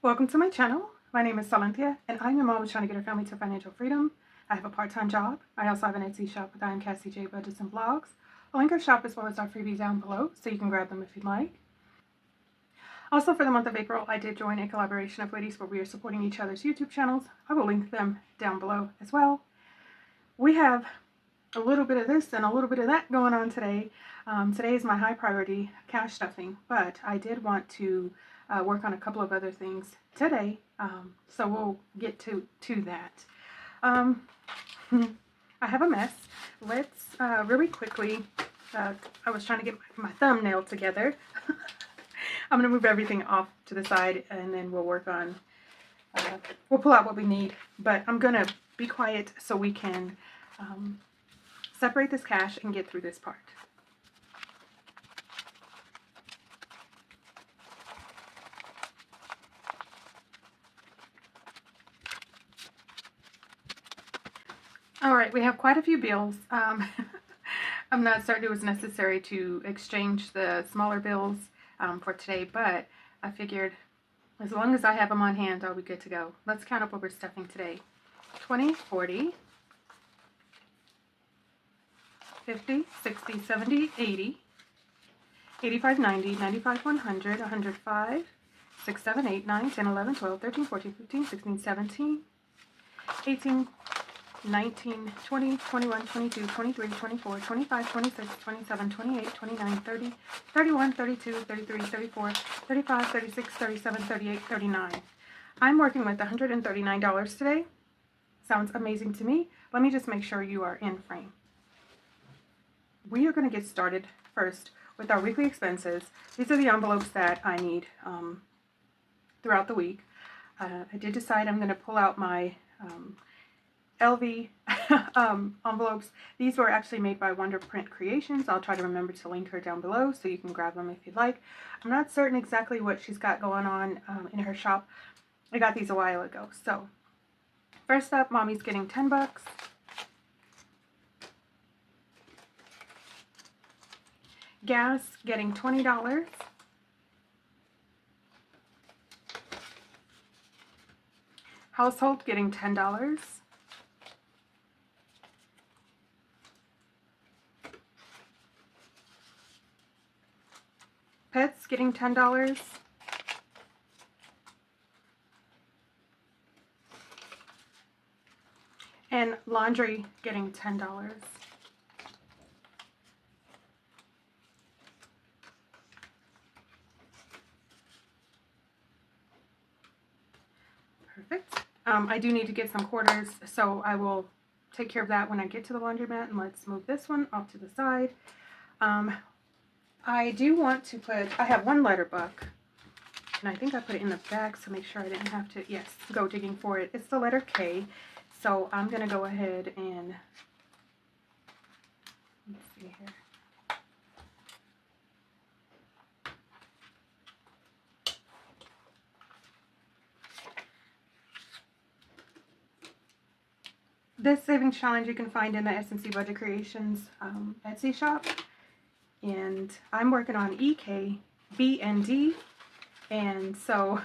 Welcome to my channel. My name is Silynthiac, and I'm your mom who's trying to get her family to financial freedom. I have a part-time job. I also have an Etsy shop with I am Cassie J Budgets and Vlogs. I'll link our shop as well as our freebies down below, so you can grab them if you'd like. Also, for the month of April, I did join a collaboration of ladies where we are supporting each other's YouTube channels. I will link them down below as well. We have a little bit of this and a little bit of that going on today. Today is my high priority cash stuffing, but I did want to work on a couple of other things today, so we'll get to that. I have a mess. Let's really quickly, I was trying to get my thumbnail together. I'm going to move everything off to the side and then we'll work on, we'll pull out what we need, but I'm going to be quiet so we can separate this cash and get through this part. Alright, we have quite a few bills. I'm not certain it was necessary to exchange the smaller bills for today, but I figured as long as I have them on hand, I'll be good to go. Let's count up what we're stuffing today. 20, 40, 50, 60, 70, 80, 85, 90, 95, 100, 105, 6, 7, 8, 9, 10, 11, 12, 13, 14, 15, 16, 17, 18, 19, 20, 21, 22, 23, 24, 25, 26, 27, 28, 29, 30, 31, 32, 33, 34, 35, 36, 37, 38, 39. I'm working with $139 today. Sounds amazing to me. Let me just make sure you are in frame. We are going to get started first with our weekly expenses. These are the envelopes that I need throughout the week. I did decide I'm going to pull out my LV envelopes. These were actually made by Wonder Print Creations. I'll try to remember to link her down below so you can grab them if you'd like. I'm not certain exactly what she's got going on in her shop. I got these a while ago. So first up, Mommy's getting 10 bucks. Gas getting $20. Household getting $10. Pets getting $10. And laundry getting $10. Perfect. I do need to get some quarters, so I will take care of that when I get to the laundromat. And let's move this one off to the side. I do want to put, I have one letter book, and I think I put it in the back so make sure I didn't have to, yes, go digging for it. It's the letter K, so I'm going to go ahead and, let's see here. This savings challenge you can find in the S&C Budget Creations Etsy shop. And I'm working on EK, B, and D. And so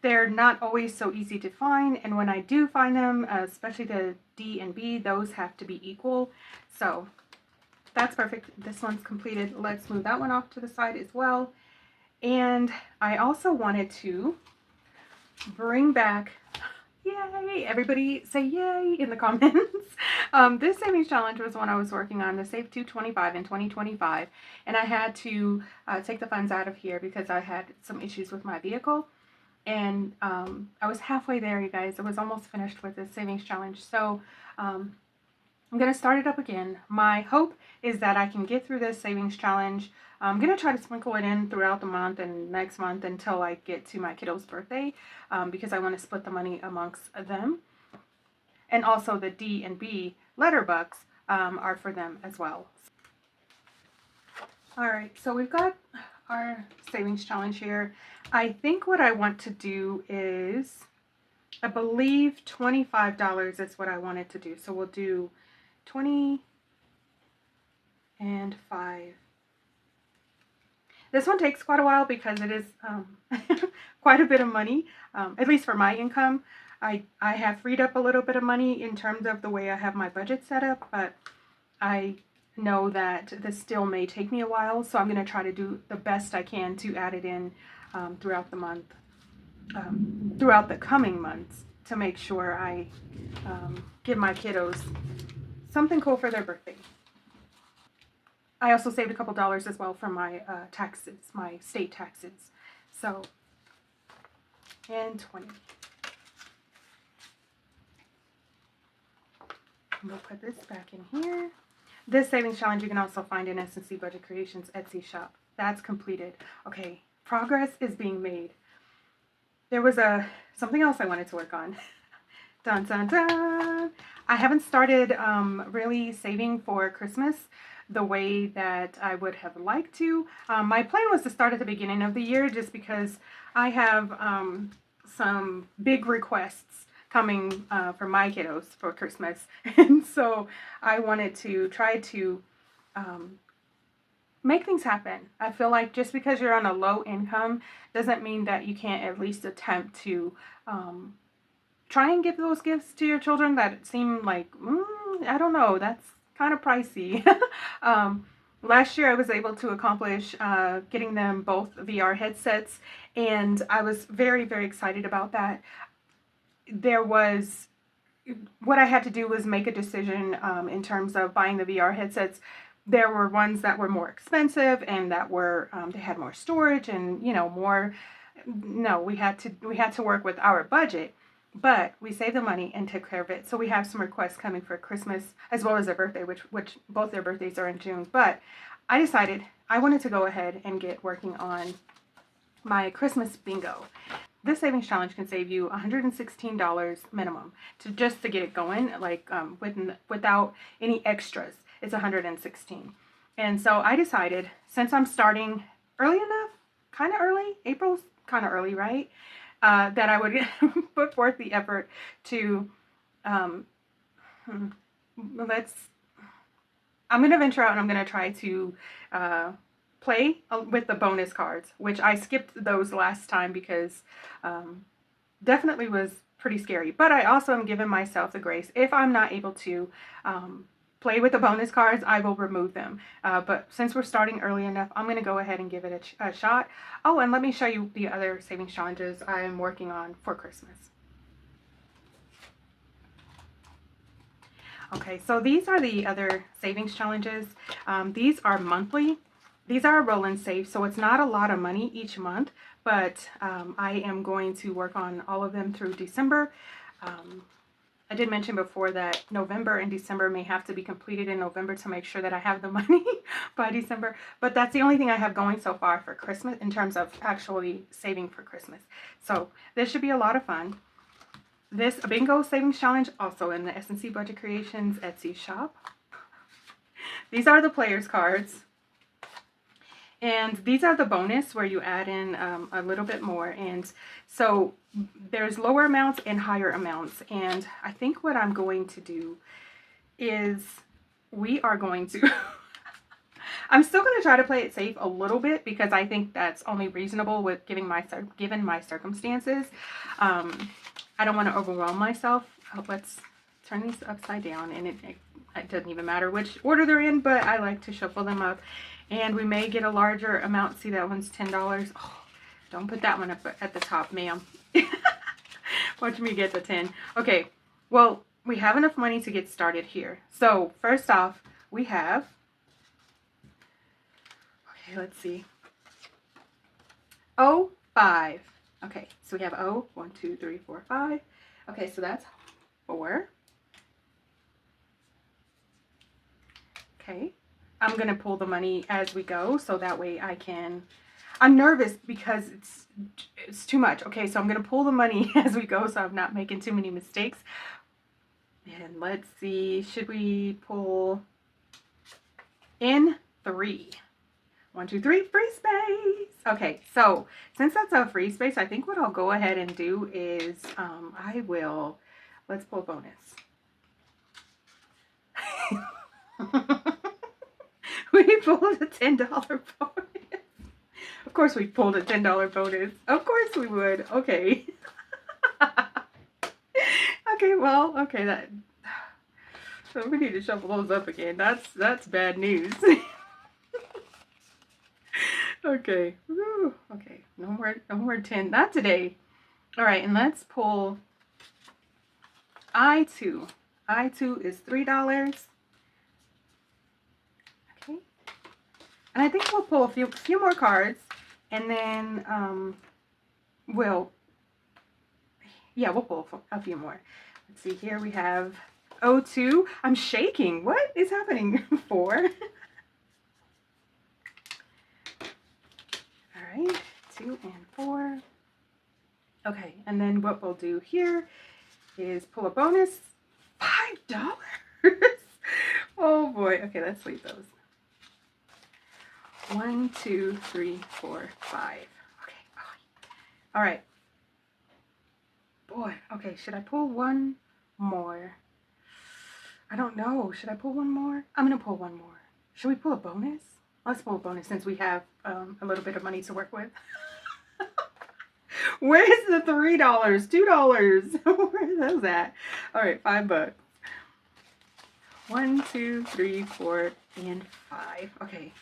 they're not always so easy to find. And when I do find them, especially the D and B, those have to be equal. So that's perfect. This one's completed. Let's move that one off to the side as well. And I also wanted to bring back, yay, everybody say yay in the comments. This savings challenge was one I was working on, the Save 225 in 2025, and I had to take the funds out of here because I had some issues with my vehicle, and I was halfway there, you guys. I was almost finished with this savings challenge, so I'm going to start it up again. My hope is that I can get through this savings challenge. I'm going to try to sprinkle it in throughout the month and next month until I get to my kiddo's birthday, because I want to split the money amongst them. And also the D and B letter bucks are for them as well. Alright, so we've got our savings challenge here. I think what I want to do is, I believe $25 is what I wanted to do. So we'll do 20 and 5. This one takes quite a while because it is quite a bit of money, at least for my income. I have freed up a little bit of money in terms of the way I have my budget set up, but I know that this still may take me a while, so I'm going to try to do the best I can to add it in throughout the month, throughout the coming months, to make sure I give my kiddos something cool for their birthday. I also saved a couple dollars as well for my taxes, my state taxes. So, and 20. We'll put this back in here. This savings challenge you can also find in SilynthiaC Budget Creations Etsy shop. That's completed. Okay, progress is being made. There was something else I wanted to work on. Dun dun dun! I haven't started really saving for Christmas the way that I would have liked to. My plan was to start at the beginning of the year just because I have some big requests coming for my kiddos for Christmas. And so I wanted to try to make things happen. I feel like just because you're on a low income doesn't mean that you can't at least attempt to try and give those gifts to your children that seem like, I don't know, that's kind of pricey. Last year I was able to accomplish getting them both VR headsets, and I was very, very excited about that. What I had to do was make a decision in terms of buying the VR headsets. There were ones that were more expensive and that were they had more storage and more. No, we had to work with our budget, but we saved the money and took care of it. So we have some requests coming for Christmas as well as their birthday, which both their birthdays are in June. But I decided I wanted to go ahead and get working on my Christmas bingo. This savings challenge can save you $116 minimum just to get it going, like without any extras. It's $116. And so I decided, since I'm starting early enough, kind of early, April's kind of early, right? That I would put forth the effort to, I'm going to venture out and I'm going to try to play with the bonus cards, which I skipped those last time because definitely was pretty scary. But I also am giving myself the grace. If I'm not able to play with the bonus cards, I will remove them. But since we're starting early enough, I'm going to go ahead and give it a shot. Oh, and let me show you the other savings challenges I'm working on for Christmas. Okay, so these are the other savings challenges. These are monthly. These are a roll and save, so it's not a lot of money each month, but I am going to work on all of them through December. I did mention before that November and December may have to be completed in November to make sure that I have the money by December, but that's the only thing I have going so far for Christmas in terms of actually saving for Christmas. So this should be a lot of fun. This bingo savings challenge also in the SilynthiaC Budget Creations Etsy shop. These are the players cards. And these are the bonus where you add in a little bit more. And so there's lower amounts and higher amounts. And I think what I'm going to do is we are going to... I'm still going to try to play it safe a little bit because I think that's only reasonable with given my circumstances. I don't want to overwhelm myself. Let's turn these upside down, and it doesn't even matter which order they're in, but I like to shuffle them up. And we may get a larger amount. See, that one's $10. Oh, don't put that one up at the top, ma'am. Watch me get the 10. Okay, well, we have enough money to get started here. So first off, we have, okay, let's see, 5. Okay, so we have 1, 2, 3, 4, 5. Okay, so that's 4. Okay, I'm going to pull the money as we go so that way I can... I'm nervous because it's too much. Okay, so I'm going to pull the money as we go so I'm not making too many mistakes. And let's see, should we pull in 3? 1, 2, 3, free space. Okay, so since that's a free space, I think what I'll go ahead and do is let's pull bonus. We pulled a $10 bonus. Of course we pulled a $10 bonus. Of course we would. Okay. Okay, well, okay, that so we need to shuffle those up again. That's bad news. Okay. Woo. Okay. No more 10. Not today. All right, and let's pull I2. I2 is $3. Okay. And I think we'll pull a few more cards, and then we'll pull a few more. Let's see, here we have O2. I'm shaking. What is happening? 4. All right, 2 and 4. Okay, and then what we'll do here is pull a bonus. $5. Oh boy. Okay, let's leave those. 1, 2, 3, 4, 5. Okay. All right. Boy. Okay, should I pull one more? I don't know. Should I pull one more? I'm gonna pull one more. Should we pull a bonus? Let's pull a bonus since we have a little bit of money to work with. Where's the $3? $2? Where's those at? All right, $5. 1, 2, 3, 4, and 5. Okay.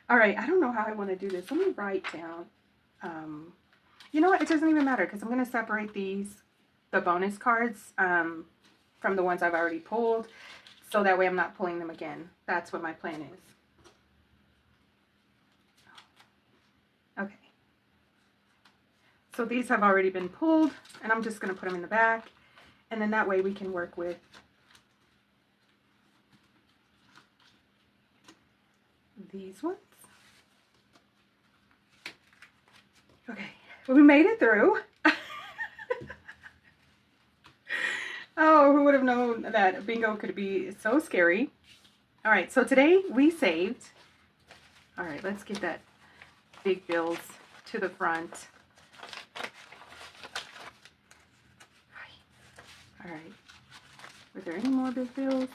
All right, I don't know how I want to do this. Let me write down. You know what? It doesn't even matter because I'm going to separate the bonus cards, from the ones I've already pulled, so that way I'm not pulling them again. That's what my plan is. Okay. So these have already been pulled, and I'm just going to put them in the back, and then that way we can work with these ones. Okay, we made it through. Oh, who would have known that bingo could be so scary? All right, so today we saved. All right, let's get that big bills to the front. All right, were there any more big bills?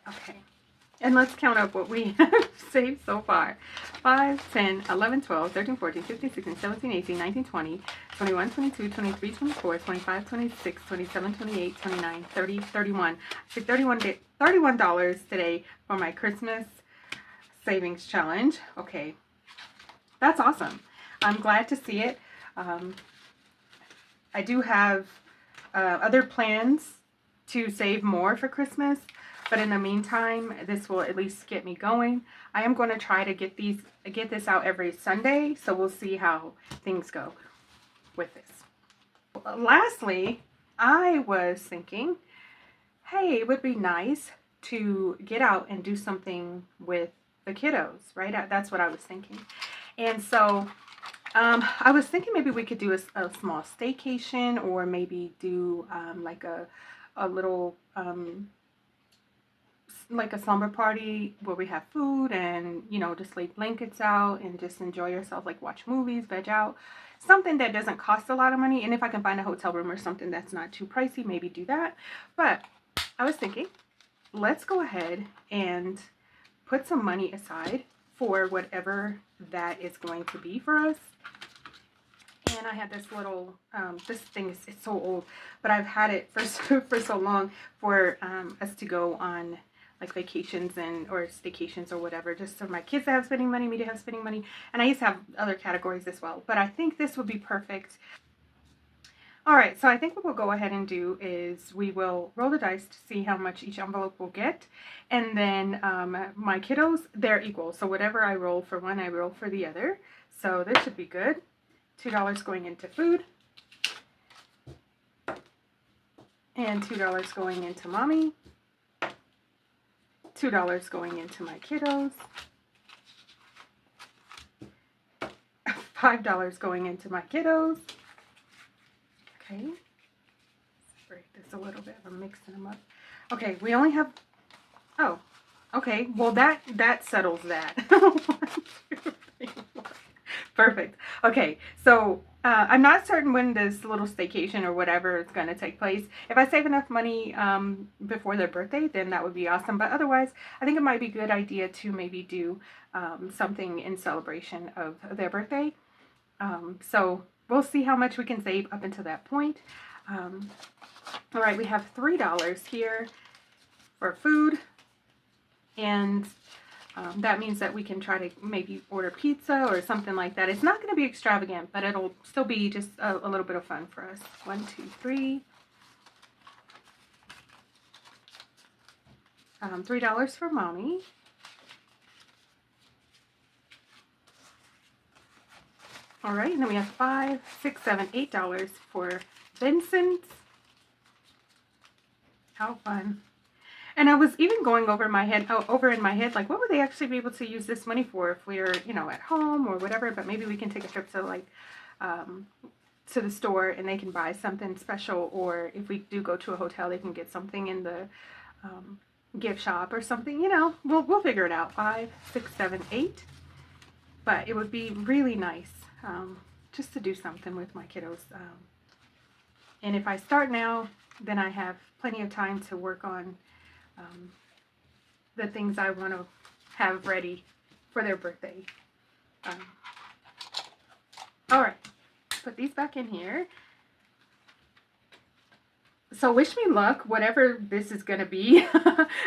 Okay, and let's count up what we have saved so far. 5, 10, 11, 12, 13, 14, 15, 16, 17, 18, 19, 20, 21, 22, 23, 24, 25, 26, 27, 28, 29, 30, 31. I saved $31 today for my Christmas savings challenge. Okay, that's awesome. I'm glad to see it. I do have other plans to save more for Christmas, but in the meantime, this will at least get me going. I am going to try to get this out every Sunday, so we'll see how things go with this. Lastly, I was thinking, hey, it would be nice to get out and do something with the kiddos, right? That's what I was thinking. And so I was thinking maybe we could do a small staycation, or maybe do like a little like a slumber party where we have food and, you know, just lay blankets out and just enjoy yourself, like watch movies, veg out, something that doesn't cost a lot of money. And if I can find a hotel room or something that's not too pricey, maybe do that. But I was thinking, let's go ahead and put some money aside for whatever that is going to be for us. And I had this little, this thing it's so old, but I've had it for so long for us to go on like vacations or staycations or whatever, just so my kids to have spending money, me to have spending money, and I used to have other categories as well. But I think this would be perfect. All right, so I think what we'll go ahead and do is we will roll the dice to see how much each envelope will get, and then my kiddos, they're equal, so whatever I roll for one, I roll for the other. So this should be good. $2 going into food, and $2 going into mommy, $2 going into my kiddos, $5 going into my kiddos. Okay, separate this a little bit. I'm mixing them up. Okay, we only have, oh, okay, well that settles that. 1, 2, 3, 4. Perfect. Okay, so I'm not certain when this little staycation or whatever is going to take place. If I save enough money before their birthday, then that would be awesome. But otherwise, I think it might be a good idea to maybe do something in celebration of their birthday. So we'll see how much we can save up until that point. All right, we have $3 here for food, and that means that we can try to maybe order pizza or something like that. It's not going to be extravagant, but it'll still be just a little bit of fun for us. 1, 2, 3. $3 for mommy. All right, and then we have $5, $6, $7, $8 for Vincent. How fun! And I was even going over in my head, like, what would they actually be able to use this money for if we're, at home or whatever? But maybe we can take a trip to, like, to the store and they can buy something special. Or if we do go to a hotel, they can get something in the gift shop or something. We'll figure it out. 5, 6, 7, 8. But it would be really nice just to do something with my kiddos. And if I start now, then I have plenty of time to work on the things I want to have ready for their birthday. All right, put these back in here. So wish me luck, whatever this is going to be.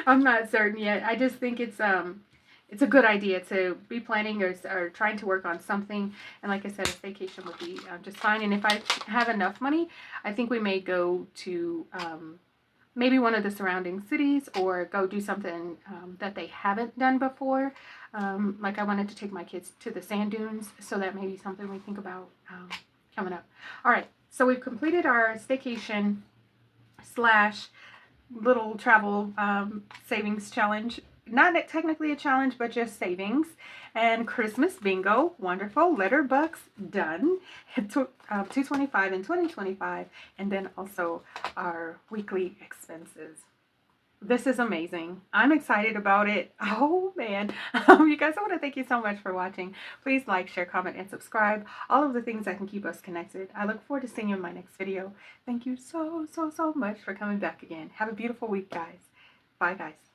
I'm not certain yet. I just think it's a good idea to be planning or trying to work on something. And like I said, a vacation would be just fine. And if I have enough money, I think we may go to maybe one of the surrounding cities or go do something that they haven't done before. Like I wanted to take my kids to the sand dunes, so that may be something we think about coming up. All right, so we've completed our staycation / little travel savings challenge. Not technically a challenge, but just savings. And Christmas bingo, wonderful. Letter bucks, done. $225 in 2025, and then also our weekly expenses. This is amazing. I'm excited about it. Oh man. You guys, I want to thank you so much for watching. Please like, share, comment, and subscribe. All of the things that can keep us connected. I look forward to seeing you in my next video. Thank you so much for coming back again. Have a beautiful week, guys. Bye, guys.